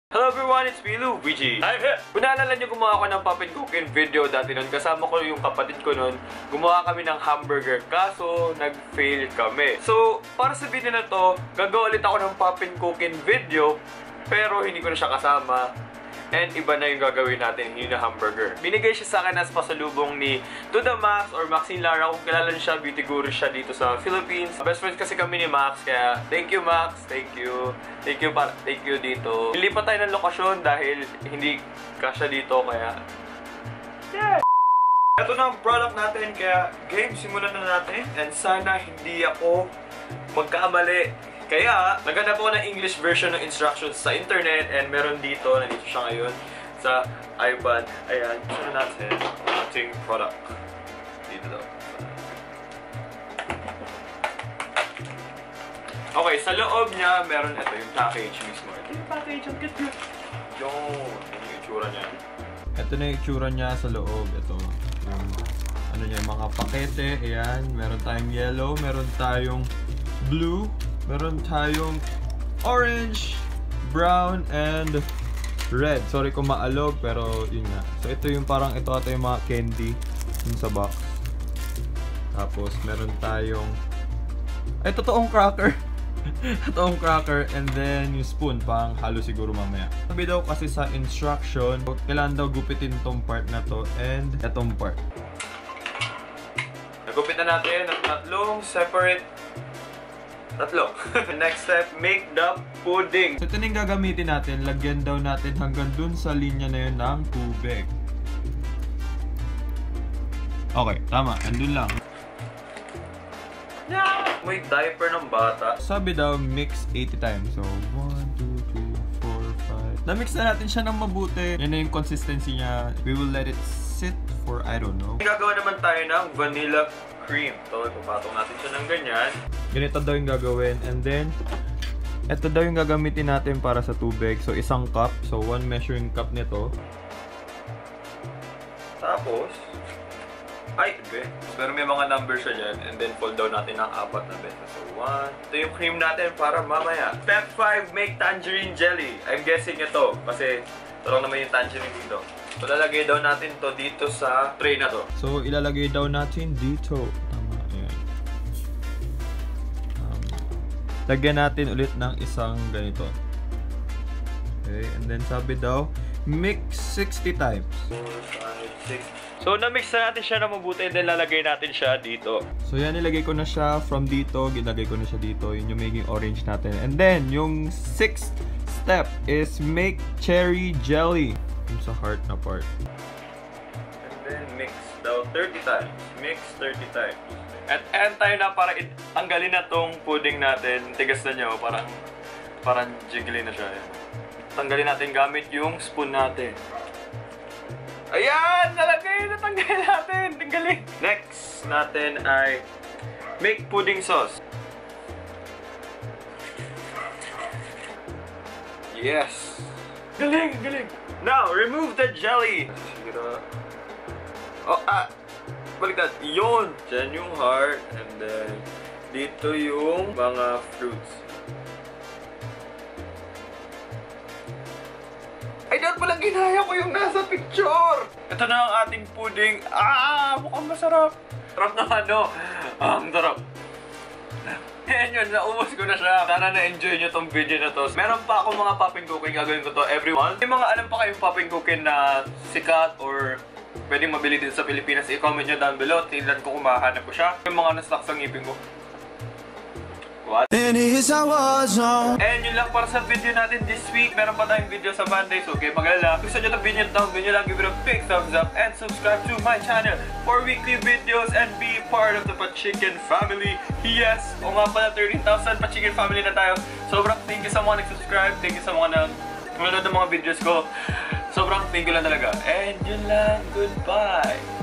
Hello everyone, it's me, Luigi. I'm here! Kung naalala nyo, gumawa ako ng Pop and Cookin video dati nun. Kasama ko yung kapatid ko nun. Gumawa kami ng hamburger, kaso nag-fail kami. So, para sa video na to, gagawa ulit ako ng Pop and Cookin video, pero hindi ko na siya kasama. And iba na yung gagawin natin, yun na hamburger. Binigay siya sa akin as pasalubong ni To The Max or Maxine Lara. Kung kilala niyo siya, beauty guru siya dito sa Philippines. Best friends kasi kami ni Max, kaya thank you Max, thank you. Thank you dito. Lilipat tayo ng lokasyon dahil hindi kasya dito, kaya yeah! Ito na ang product natin, kaya game, simulan na natin. And sana hindi ako magkamali. Kaya, naghanap ako ng English version ng instructions sa internet and meron dito, nandito siya ngayon sa iPad. Ayan, gusto na natin ang ating product. Dito daw. Okay, sa loob niya, meron ito yung package mismo. Ito yung package, ang cute. Yung itsura niya. Ito na yung itsura niya sa loob. Ito, yung ano niya, mga pakete. Ayan, meron tayong yellow, meron tayong blue, meron tayong orange, brown, and red. Sorry kung maalog, pero yun nga. So ito yung parang, ito ata yung mga candy yung sa box. Tapos meron tayong, ay, totoong cracker. Totoong cracker, and then yung spoon, pang halo siguro mamaya. Sabi daw kasi sa instruction, kailangan daw gupitin tong part na to and itong part. Nagupit na natin ng tatlong separate. Next step, make the pudding. So ito na yung gagamitin natin. Lagyan daw natin hanggang dun sa linya na yun ng tubig. Okay, tama. Andun lang. Yeah! May diaper ng bata. Sabi daw, mix 80 times. So, 1, 2, 3, 4, 5. Na-mix na natin siya ng mabuti. Yan na yung consistency niya. We will let it sit for, I don't know. Gagawa naman tayo ng vanilla cream. So, ipapatong natin siya ng ganyan. Ganito daw yung gagawin. And then, ito daw yung gagamitin natin para sa tubig. So, isang cup. So, 1 measuring cup nito. Tapos, ay, okay. Pero may mga numbers siya dyan. And then, fold down natin ng 4 na beses. So, 1. Ito yung cream natin para mamaya. Step 5, make tangerine jelly. I'm guessing ito. Kasi, ito lang naman yung tangerine dito. So, lalagay daw natin to dito sa tray na to. So, ilalagay daw natin dito. Tama, ayan. Lagyan natin ulit ng isang ganito. Okay, and then sabi daw, mix 60 times. 4, 5, 6. So, na-mix na natin siya na mabuti, and then lalagay natin siya dito. So, yan, nilagay ko na siya from dito, ginagay ko na siya dito. Yun yung maging orange natin. And then, yung 6th step is make cherry jelly. Yung sa heart na part. And then, mix daw 30 times. Mix 30 times. At end tayo na para tanggalin na tong pudding natin. Tigas na nyo, parang jiggly na siya. Tanggalin natin gamit yung spoon natin. Ayan! Nalagay! Natanggalin natin! Tanggalin! Next natin ay make pudding sauce. Yes! Galing! Galing! Now, remove the jelly! Oh, baliktad. Yun! Diyan yung heart. And then, dito yung mga fruits. Ay, dapat palang ginaya ko yung nasa picture! Ito na ang ating pudding. Mukhang masarap. Sarap na ano. Ang sarap. Ayan yun, naubos ko na siya. Sana na-enjoy nyo tong video na to. Meron pa ako mga Pop and Cookin. Gagawin ko to every month. May mga alam pa kayong Pop and Cookin na sikat or pwedeng mabili din sa Pilipinas. I-comment nyo down below. Tingnan ko kung mahanap ko siya. Yung mga naslak sa ngipin ko. What? And yun lang para sa video natin this week. Meron pa tayong video sa Monday. So, okay, magalala. Gusto nyo itong video nyo lang, give it a big thumbs up and subscribe to my channel for weekly videos and be part of the Pachikin family. Yes! O nga pala, 13,000 Pachikin family na tayo. Sobrang thank you sa mga nag-subscribe. Thank you sa mga nanonood ng mga videos ko. Sobrang thank you lang talaga. And yun lang. Goodbye!